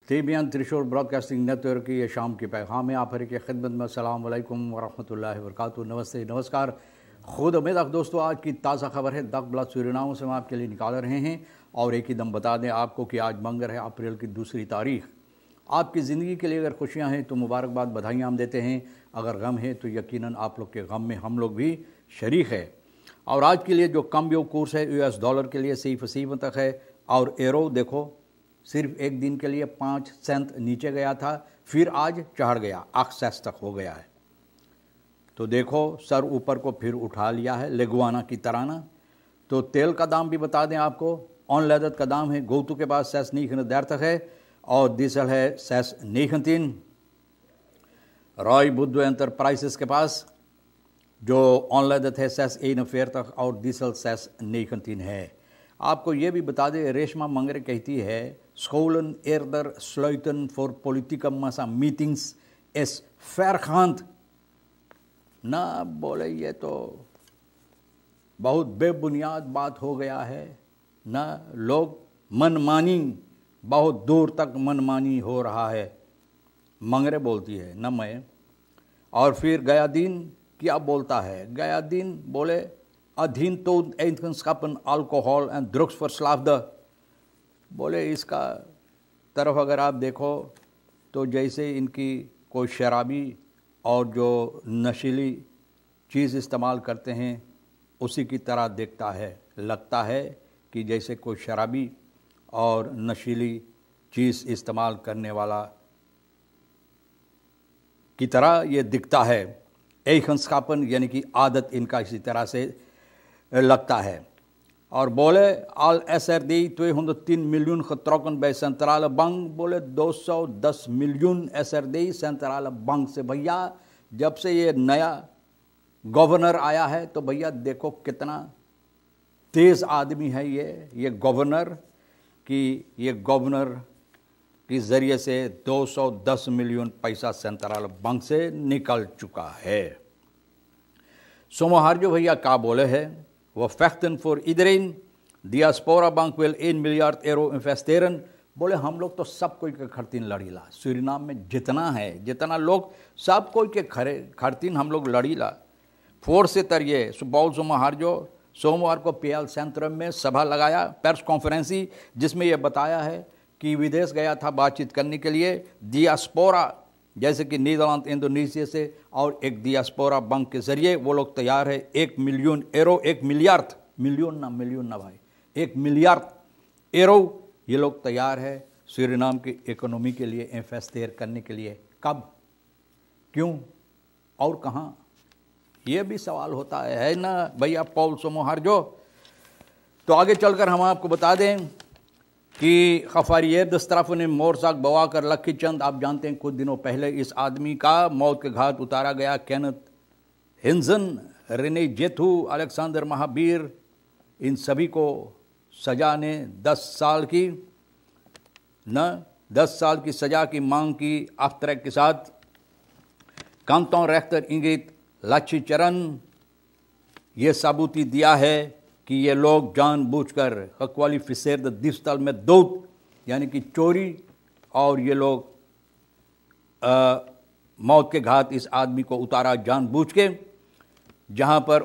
TBN त्रिशूल broadcasting network की ये शाम की पैगाम है आप हर की खिदमत में। अस्सलाम वालेकुम वरहमतुल्लाहि वबरकातुहू। नमस्ते, नमस्कार, खुद उम्मीद दोस्तों। आज की ताज़ा खबर है दक ब्लड सूरीनाम से हम आपके लिए निकाल रहे हैं। और एक ही दम बता दें आपको कि आज मंगर है, अप्रैल की 2 तारीख। आपकी ज़िंदगी के लिए अगर खुशियाँ हैं तो मुबारकबाद, बधाइयाँ हम देते हैं। अगर गम है तो यकीनन आप लोग के गम में हम लोग भी शरीक है। और आज के लिए जो कम कोर्स है US डॉलर के लिए 1 तक है। और एरो देखो सिर्फ एक दिन के लिए 5 सेंट नीचे गया था, फिर आज चढ़ गया 8 सेंट तक हो गया है। तो देखो सर ऊपर को फिर उठा लिया है लेगुआना की तरह ना। तो तेल का दाम भी बता दें आपको। ऑन लेदत का दाम है गोतू के पास 6.39 है और डीजल है 6.19। रॉय बुद्ध एंटरप्राइजेस के पास जो ऑन लेदत है 6.41 और डीजल 6.19 है। आपको ये भी बता दें रेशमा मंगरे कहती है scholen eerder sluiten voor politieke massa meetings is vergaand। ना बोले ये तो बहुत बेबुनियाद बात हो गया है ना। लोग मनमानी, बहुत दूर तक मनमानी हो रहा है, मंगरे बोलती है न मैं। और फिर गया दिन क्या बोलता है, गया दिन बोले अधीन तो एंथनस्कापन अल्कोहल एंड ड्रग्स फॉर स्लाफ्द। बोले इसका तरफ अगर आप देखो तो जैसे इनकी कोई शराबी और जो नशीली चीज़ इस्तेमाल करते हैं उसी की तरह दिखता है। लगता है कि जैसे कोई शराबी और नशीली चीज़ इस्तेमाल करने वाला की तरह ये दिखता है। एहंस्कापन यानी कि आदत इनका इसी तरह से लगता है। और बोले al SRD 210 miljoen getrokken bij centrale bank। बोले 210 मिलियन SRD सेंट्रल बैंक से। भैया जब से ये नया गवर्नर आया है तो भैया देखो कितना तेज़ आदमी है ये गवर्नर कि ये गवर्नर के ज़रिए से 210 मिलियन पैसा सेंट्रल बैंक से निकल चुका है। सोमवार जो भैया का बोले है वो vechten voor iedereen। diaspora bank wil 1 miljard euro investeren। बोले हम लोग तो सब कोई के खर्तीन लड़ीला। सूरीनाम में जितना है, जितना लोग सब कोई के खर्तीन हम लोग लड़ीला। 4 से तरिए सुबह सोमवार जो सोमवार को PL सेंट्रम में सभा लगाया, प्रेस कॉन्फ्रेंसी, जिसमें यह बताया है कि विदेश गया था बातचीत करने के लिए डियास्पोरा, जैसे कि नीदरलैंड, इंडोनेशिया से, और एक डियास्पोरा बैंक के ज़रिए वो लोग तैयार है 1 मिलियन एरो, 1 मिलियर्ड, मिलियन ना भाई, 1 मिलियर्ड एरो ये लोग तैयार है सूरीनाम की इकोनॉमी के लिए इन्वेस्टर करने के लिए। कब, क्यों और कहाँ, ये भी सवाल होता है ना भैया पॉल सोमोहार जो। तो आगे चलकर हम आपको बता दें कि खफारियर दस्तराफ ने मोरसाक बवा कर लक्की चंद, आप जानते हैं कुछ दिनों पहले इस आदमी का मौत के घाट उतारा गया। केनेथ हिंजन, रेने जेथू, अलेक्जेंडर महावीर, इन सभी को सज़ा ने 10 साल की सज़ा की मांग की आफ्तरैक के साथ। कांतों रेख्तर इंगित लच्छीचरण ये सबूती दिया है कि ये लोग जानबूझकर क्वालिफिसेर दिफ्तल में दूत यानी कि चोरी, और ये लोग मौत के घाट इस आदमी को उतारा जानबूझ के। जहाँ पर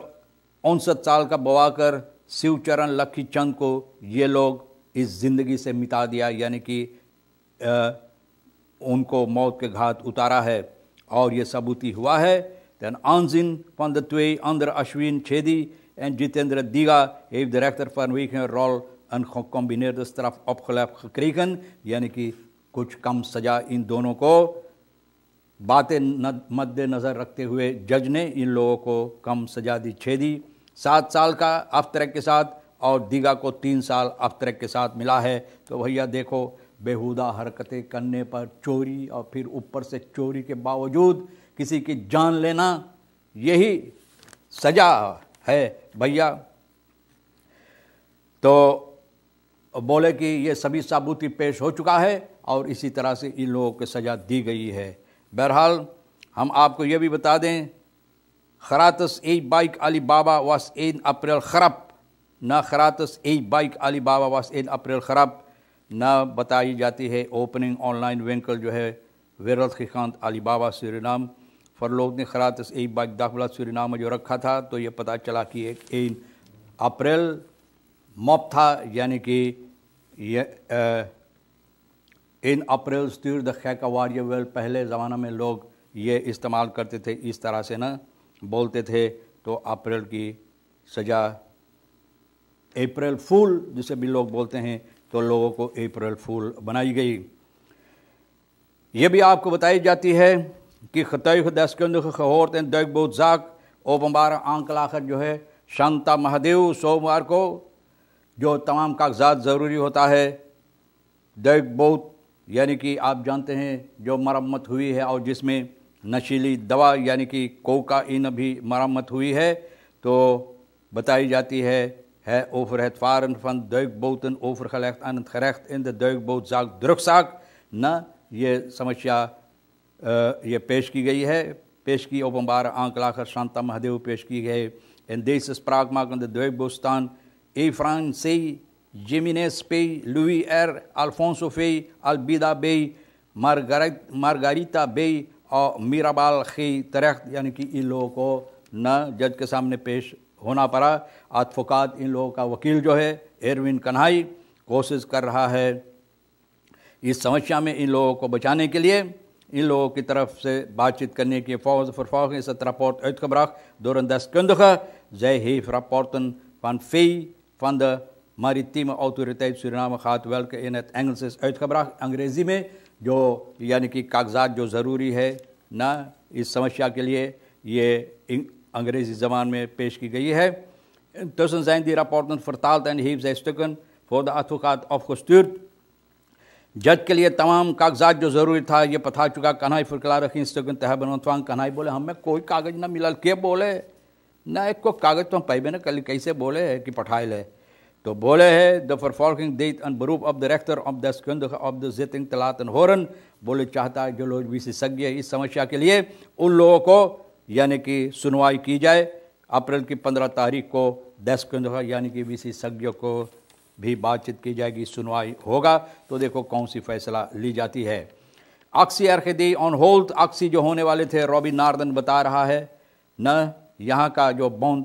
59 साल का बवाकर शिवचरण लक्की चंद को ये लोग इस ज़िंदगी से मिटा दिया, यानी कि उनको मौत के घाट उतारा है और ये सबूती हुआ है। दैन aanzien van de 2 andere Ashwin Chedi en Jitendra Diga heeft de rechter vanwege een rol een gecombineerde straf opgelegd gekregen, यानी कि कुछ कम सज़ा इन दोनों को बातें मद्देनज़र रखते हुए जज ने इन लोगों को कम सज़ा दी। छेदी 7 साल का आफ्तरैक के साथ और दिगा को 3 साल आफ्तरैक के साथ मिला है। तो भैया देखो बेहुदा हरकतें करने पर चोरी और फिर ऊपर से चोरी के बावजूद किसी की जान लेना, यही सज़ा है भैया। तो बोले कि ये सभी सबूती पेश हो चुका है और इसी तरह से इन लोगों को सज़ा दी गई है। बहरहाल हम आपको ये भी बता दें खरातस ए बाइक अली बाबा वास 1 अप्रैल खराब ना खरातस ए बाइक अली बाबा वास 1 अप्रैल खराब। न बताई जाती है ओपनिंग ऑनलाइन विंकल जो है वेरत खिखांत अलीबाबा सूरीनाम फरलोग ने खरात एक बाइक दाखला सूरीनाम में जो रखा था, तो ये पता चला कि एक 1 अप्रैल मॉप था, यानी कि ये 1 अप्रैल स्टूर द खैका वारियर वेल। पहले ज़माना में लोग ये इस्तेमाल करते थे, इस तरह से ना बोलते थे, तो अप्रैल की सज़ा अप्रैल फूल जिसे भी लोग बोलते हैं, तो लोगों को अप्रैल फूल बनाई गई। ये भी आपको बताई जाती है कि खतई दस्कंद खहोरत दग बहुत जाक ओपम्बार आंकल आखिर जो है शांता महादेव सोमवार को जो तमाम कागजात ज़रूरी होता है दग बहुत, यानी कि आप जानते हैं जो मरम्मत हुई है और जिसमें नशीली दवा यानी कि कोकाइन भी मरम्मत हुई है, तो बताई जाती है over het varen van duikboten overgelegd aan het gerecht in de duikbootzaak drugzaak न ये समस्या ये पेश की गई है, पेश की ओपनबार आंकलाकर शांता महादेव पेश की गई। In deze spraak maken de duikboot staan Efrain C. Jimenez P. Louis R. Alfonso V. Albida B. Margarita B. और मीराबाल खी तरख्त, यानी कि इन लोगों को न जज के सामने पेश होना पड़ा। अदफोकात इन लोगों का वकील जो है एरविन कन्हाई कोशिश कर रहा है इस समस्या में इन लोगों को बचाने के लिए, इन लोगों की तरफ से बातचीत करने की vervolgens is het rapport uitgebracht door een deskundige. Zij heeft rapporten van van de maritieme autoriteit Suriname gehad, welke in het Engels is uitgebracht, अंग्रेज़ी में, जो यानी कि कागजात जो ज़रूरी है ना इस समस्या के लिए ये अंग्रेज़ी ज़बान में पेश की गई है। Intussen zijn die rapporten vertaald en heeft zij stukken voor de advocaat opgestuurd। जज के लिए तमाम कागजात जो ज़रूरी था ये पता चुका। कन्हाई फुरकला रखी stukken te hebben ontvangen। Kanhai बोले हमें कोई कागज़ ना मिला, के बोले ना एक को कागज़ तो हम पैबे न कल कैसे बोले कि पठाए ले, तो बोले है de vervolging deed een beroep op de rechter om deskundige op de zitting te laten horen। बोले चाहता है जो लोग विशेषज्ञ इस समस्या के लिए उन लोगों को यानी कि सुनवाई की जाए। अप्रैल की 15 तारीख को deskundige यानी कि विशेषज्ञों को भी बातचीत की जाएगी, सुनवाई होगा, तो देखो कौन सी फैसला ली जाती है। अक्सी अर्खदी ऑन होल्ड, अक्सी जो होने वाले थे रॉबिन नार्दन बता रहा है न, यहाँ का जो बॉन्ड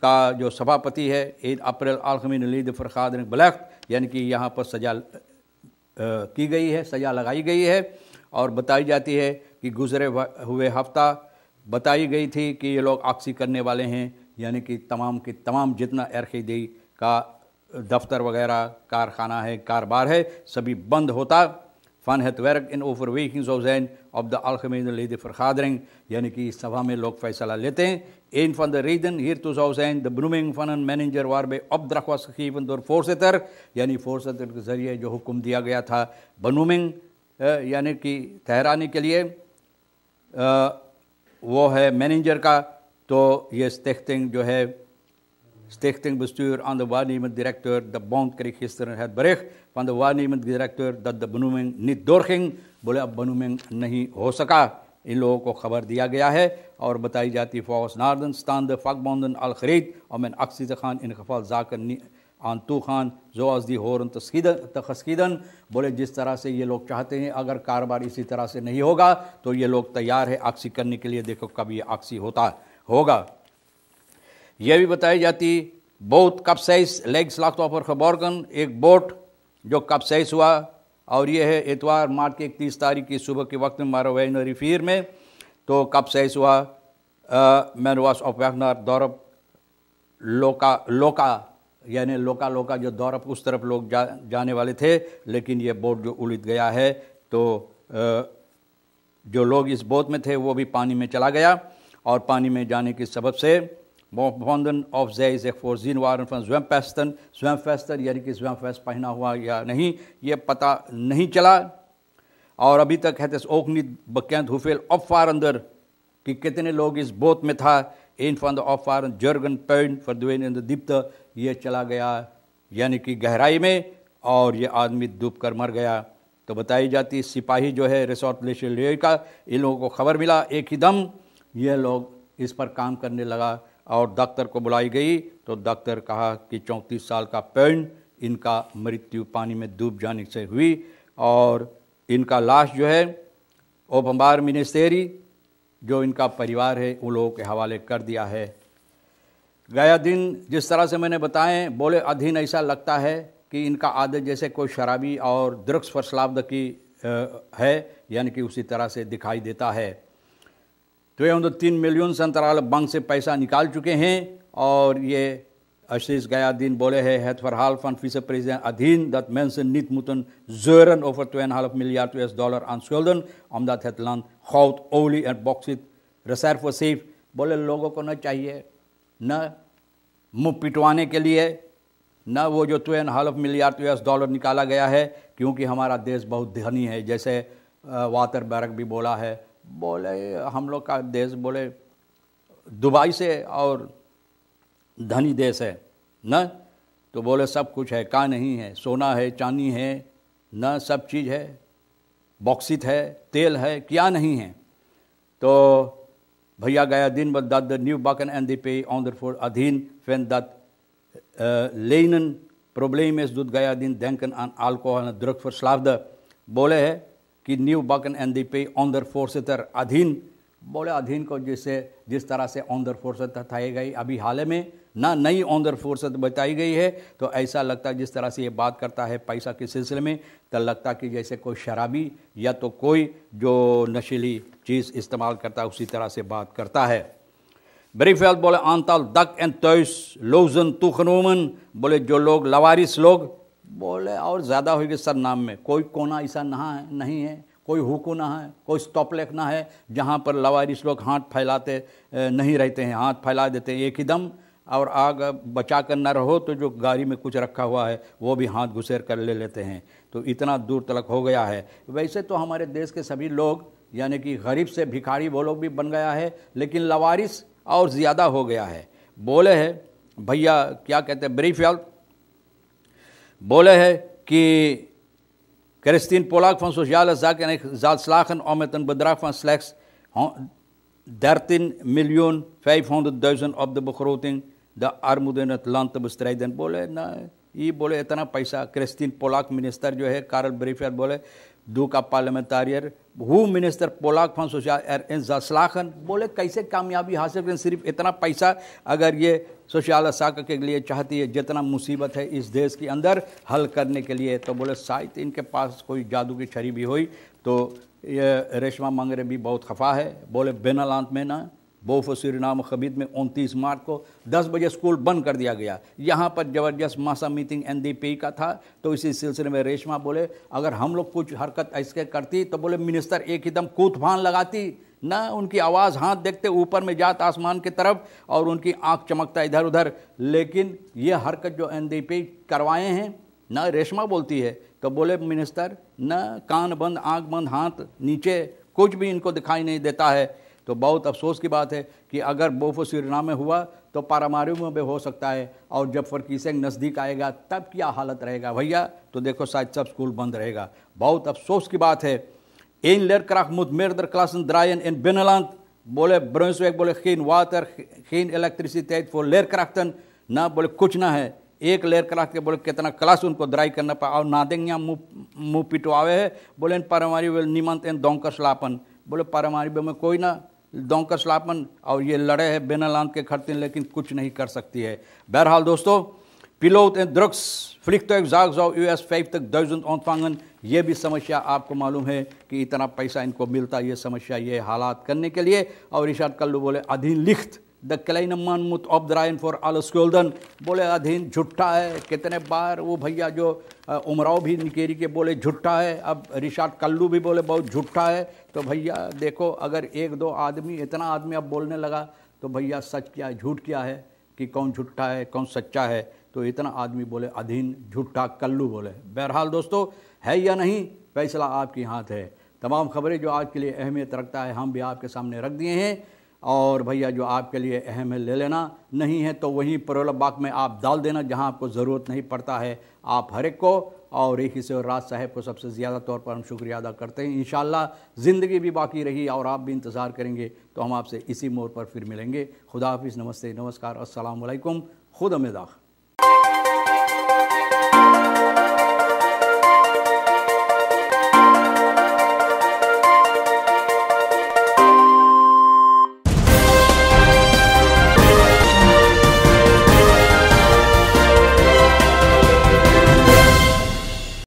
का जो सभापति है 1 अप्रैल algemene leden vergadering belegd, यानी कि यहाँ पर सज़ा की गई है, सज़ा लगाई गई है। और बताई जाती है कि गुज़रे हुए हफ्ता बताई गई थी कि ये लोग आक्सी करने वाले हैं, यानी कि तमाम के तमाम जितना अर्खदी का दफ्तर वगैरह कारखाना है, कारोबार है, सभी बंद होता। van het werk in overweging zou zijn op de algemene ledenvergadering, यानी कि इस सभा में लोग फैसला लेते हैं। een van de redenen hiertoe zou zijn de benoeming van een manager waarbij opdracht was gegeven door voorzitter, यानी voorzitter के जरिए जो हुक्म दिया गया था benoeming यानी कि ठहराने के लिए वो है मैनेजर का। तो ये stichting जो है stichtingbestuur aan de waarnemend directeur, de bond kreeg gisteren het bericht van de waarnemend directeur dat de benoeming niet doorging। बोले अब benoeming नहीं हो सका, इन लोगों को खबर दिया गया है। और बताई जाती volgens Naarden staan de vakbonden al gereed om een actie te gaan in geval zaken niet aan toe gaan zoals die horen te geschieden। बोले जिस तरह से ये लोग चाहते हैं अगर कारोबार इसी तरह से नहीं होगा तो ये लोग तैयार है आक्सी करने के लिए। देखो कब ये आक्सी होगा। यह भी बताई जाती boat capsize leg slachtoffer geborgen, एक बोट जो कैप्साइज हुआ, और ये है इतवार मार्च की 31 तारीख की सुबह के वक्त में मारोवैन रिफियर में, तो कैप्साइज हुआ। men was op weg naar dorp लोका यानी लोका जो dorp उस तरफ लोग जाने वाले थे, लेकिन ये बोट जो उलट गया है, तो जो लोग इस बोट में थे वो भी पानी में चला गया, और पानी में जाने के सबब से bevonden of zij zich voorzien waren van zwemvesten यानी कि zwemvest पहना हुआ या नहीं ये पता नहीं चला। और अभी तक है तो ook niet bekend hoeveel opvarender कि कितने लोग इस बोट में था। een van de opvarenden Jurgen Puin verdween in de diepte, ये चला गया यानी कि गहराई में, और ये आदमी डूब कर मर गया। तो बताई जाती सिपाही जो है रिसोर्ट लेशे का, इन लोगों को खबर मिला, एक ही दम ये लोग इस पर काम करने लगा और डॉक्टर को बुलाई गई, तो डॉक्टर कहा कि 34 साल का पेन इनका मृत्यु पानी में डूब जाने से हुई और इनका लाश जो है ओपम्बार मिनिस्टेरी जो इनका परिवार है उन लोगों के हवाले कर दिया है। गया दिन जिस तरह से मैंने बताएं, बोले अधीन ऐसा लगता है कि इनका आदत जैसे कोई शराबी और ड्रग्स फरसलाब्द की है, यानी कि उसी तरह से दिखाई देता है। तो ये 3 मिलियन संतराल बैंक से पैसा निकाल चुके हैं और ये Assis गया दिन बोले है het verhaal van vicepresident Adien dat mensen niet moeten zeuren over 2,5 miljard US$ aan schulden omdat het land goud, olie en bauxiet reserve heeft। बोले लोगों को न चाहिए न मुँह पिटवाने के लिए न वो जो 2,5 मिलियर्ड US$ निकाला गया है, क्योंकि हमारा देश बहुत धनी है। जैसे वाटरबर्ग भी बोला है, बोले हम लोग का देश बोले दुबई से और धनी देश है न, तो बोले सब कुछ है, का नहीं है, सोना है, चांदी है न, सब चीज़ है, बॉक्सिट है, तेल है, क्या नहीं है। तो भैया गया दिन dat de Nieuwbakken NDP onder Adien vindt dat lenen probleem is, doet गया दिन denken aan alcohol en drugverslaafde। बोले है कि Nieuwbakken NDP onder voorzitter Adien, बोले अधीन को जिस तरह से ऑनर फोर्सत बताई गई अभी हाल में ना नई ऑनर फोर्सत बताई गई है, तो ऐसा लगता है जिस तरह से ये बात करता है पैसा के सिलसिले में, तो लगता कि जैसे कोई शराबी या तो कोई जो नशीली चीज़ इस्तेमाल करता है उसी तरह से बात करता है। ब्रीफेल्ड बोले aantal dak en thuislozen toegenomen, बोले जो लोग लवारिस लोग बोले और ज़्यादा होगी सर नाम में, कोई कोना ऐसा नहीं है, कोई हुकू ना है, कोई स्टॉपलेक ना है जहाँ पर लवारिस लोग हाथ फैलाते नहीं रहते हैं, हाथ फैला देते हैं एक ही दम, और आग बचा कर न रहो तो जो गाड़ी में कुछ रखा हुआ है वो भी हाथ घुसेर कर ले लेते हैं। तो इतना दूर तलक हो गया है। वैसे तो हमारे देश के सभी लोग यानी कि गरीब से भिखारी वो लोग भी बन गया है, लेकिन लवारिस और ज़्यादा हो गया है। बोले है भैया क्या कहते हैं ब्रीफेल्ड, बोले है कि Christine Polak van Sociale Zaken en Zaadslagen om met een bedrag van slechts 13.500.000 op de begroting de armoede in het land te bestrijden। बोले ना ये बोले इतना पैसा क्रिस्टीन पोलाक मिनिस्टर जो है कार्ल ब्रीफेल्ड बोले दो का पार्लियामेंटारियर हु मिनिस्टर पोलाक फन सोशल इन जास्लाखन, बोले कैसे कामयाबी हासिल करें, सिर्फ इतना पैसा अगर ये सोशल साक के लिए चाहती है जितना मुसीबत है इस देश के अंदर हल करने के लिए, तो बोले शायद इनके पास कोई जादू की छड़ी भी हुई। तो ये रेशमा मंगरे भी बहुत खफा है। बोले बेनालांत में ना बोफो सूरीनाम खबीद में 29 मार्च को 10 बजे स्कूल बंद कर दिया गया। यहाँ पर ज़बरदस्त मासा मीटिंग NDP का था, तो इसी सिलसिले में रेशमा बोले अगर हम लोग कुछ हरकत ऐसे करती तो बोले मिनिस्टर एक एकदम कूद फान लगाती ना, उनकी आवाज़ हाथ देखते ऊपर में जात आसमान की तरफ और उनकी आंख चमकता इधर उधर। लेकिन ये हरकत जो NDP करवाए हैं ना, रेशमा बोलती है तो बोले मिनिस्टर ना कान बंद आंख बंद हाथ नीचे कुछ भी इनको दिखाई नहीं देता है। तो बहुत अफसोस की बात है कि अगर बोफो सूरीनाम में हुआ तो पारामारू में भी हो सकता है, और जब फरकीसेंग नज़दीक आएगा तब क्या हालत रहेगा भैया, तो देखो शायद सब स्कूल बंद रहेगा। बहुत अफसोस की बात है। Eén leerkracht moet meerdere klassen draaien in binnenland, बोले ब्रुंसविक बोले geen water geen elektriciteit voor leerkrachten ना, बोले कुछ ना है, एक लेयरक्राफ्ट के बोले कितना क्लास उनको ड्राई करना पड़ा और नादेंग यहाँ मुँह पिटवावे है। बोले इन पारामारी वेल निमंत इन दोंकर स्लापन, बोले पारामारी में कोई ना दोंकर स्लापन और ये लड़े है बेनालांद के खड़ते, लेकिन कुछ नहीं कर सकती है। बहरहाल दोस्तों, पिलोट इन drugs vliegtuigzaak zou US 50.000 ontvangen, ये भी समस्या आपको मालूम है कि इतना पैसा इनको मिलता, ये समस्या ये हालात करने के लिए। और रिशाद कल्लू बोले अधीन लिखत the kleine man moet opdraaien voor alle schulden, बोले अधीन झुट्टा है। कितने बार वो भैया जो उमराव भी निकेरी के बोले झुट्टा है, अब रिशाद कल्लू भी बोले बहुत झुट्टा है। तो भैया देखो अगर एक दो आदमी इतना आदमी अब बोलने लगा तो भैया सच क्या है झूठ क्या है कि कौन झुट्टा है कौन सच्चा है, तो इतना आदमी बोले अधीन झुट्टा कल्लू बोले। बहरहाल दोस्तों, है या नहीं फैसला आपके हाथ है। तमाम खबरें जो आज के लिए अहमियत रखता है हम भी आपके सामने रख दिए हैं, और भैया जो आपके लिए अहम है ले लेना, नहीं है तो वहीं परोला बाग में आप डाल देना जहां आपको ज़रूरत नहीं पड़ता है। आप हर एक को और एक ही से राज साहब को सबसे ज़्यादा तौर पर हम शुक्रिया अदा करते हैं। इंशाअल्लाह ज़िंदगी भी बाकी रही और आप भी इंतज़ार करेंगे तो हम आपसे इसी मोड़ पर फिर मिलेंगे। खुदा हाफिज़, नमस्ते, नमस्कार, अस्सलाम वालेकुम, खुद उम्मीद।